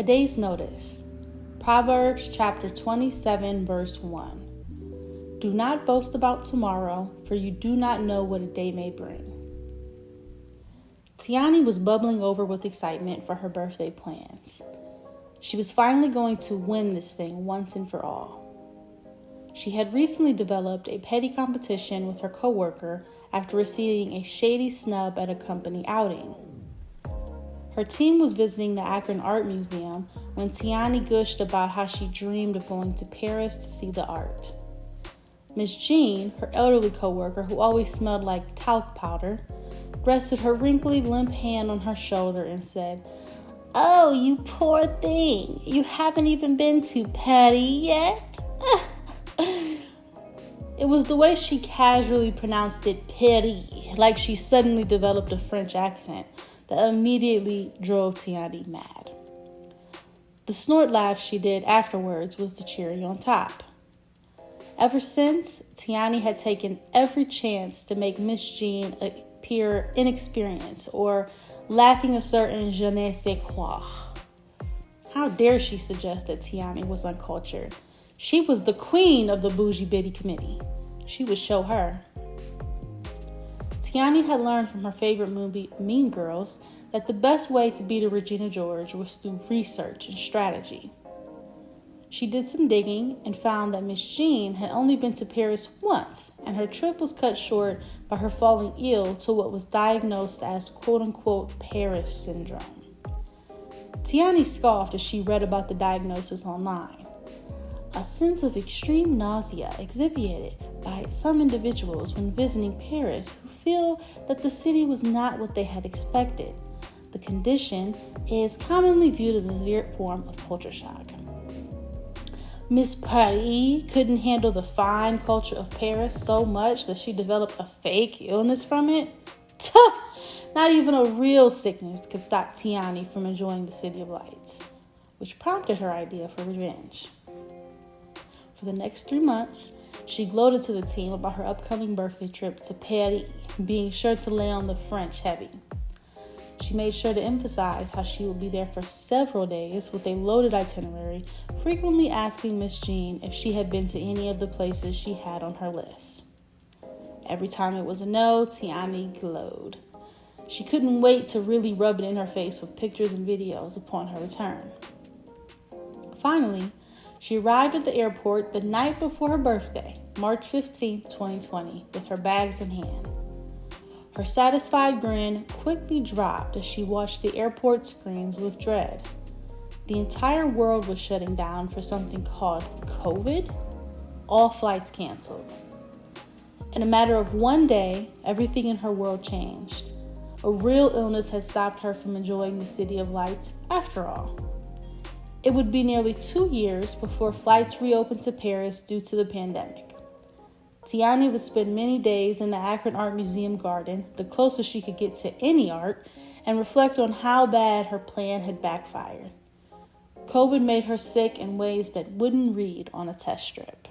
A day's notice. Proverbs chapter 27, verse 1. Do not boast about tomorrow, for you do not know what a day may bring. Tiani was bubbling over with excitement for her birthday plans. She was finally going to win this thing once and for all. She had recently developed a petty competition with her coworker after receiving a shady snub at a company outing. Her team was visiting the Akron Art Museum when Tiani gushed about how she dreamed of going to Paris to see the art. Miss Jean, her elderly coworker who always smelled like talc powder, rested her wrinkly, limp hand on her shoulder and said, "Oh, you poor thing. You haven't even been to Paris yet?" It was the way she casually pronounced it Paris, like she suddenly developed a French accent, that immediately drove Tiani mad. The snort laugh she did afterwards was the cherry on top. Ever since, Tiani had taken every chance to make Miss Jean appear inexperienced or lacking a certain je ne sais quoi. How dare she suggest that Tiani was uncultured? She was the queen of the bougie bitty committee. She would show her. Tiani had learned from her favorite movie, Mean Girls, that the best way to beat a Regina George was through research and strategy. She did some digging and found that Miss Jean had only been to Paris once, and her trip was cut short by her falling ill to what was diagnosed as quote-unquote Paris syndrome. Tiani scoffed as she read about the diagnosis online. A sense of extreme nausea exhibited by some individuals when visiting Paris who feel that the city was not what they had expected. The condition is commonly viewed as a severe form of culture shock. Miss Paris couldn't handle the fine culture of Paris so much that she developed a fake illness from it. Not even a real sickness could stop Tiani from enjoying the City of Lights, which prompted her idea for revenge. For the next 3 months, she gloated to the team about her upcoming birthday trip to Paris, being sure to lay on the French heavy. She made sure to emphasize how she would be there for several days with a loaded itinerary, frequently asking Miss Jean if she had been to any of the places she had on her list. Every time it was a no, Tiani glowed. She couldn't wait to really rub it in her face with pictures and videos upon her return. Finally, she arrived at the airport the night before her birthday, March 15, 2020, with her bags in hand. Her satisfied grin quickly dropped as she watched the airport screens with dread. The entire world was shutting down for something called COVID. All flights canceled. In a matter of one day, everything in her world changed. A real illness had stopped her from enjoying the City of Lights after all. It would be nearly 2 years before flights reopened to Paris due to the pandemic. Tiani would spend many days in the Akron Art Museum garden, the closest she could get to any art, and reflect on how bad her plan had backfired. COVID made her sick in ways that wouldn't read on a test strip.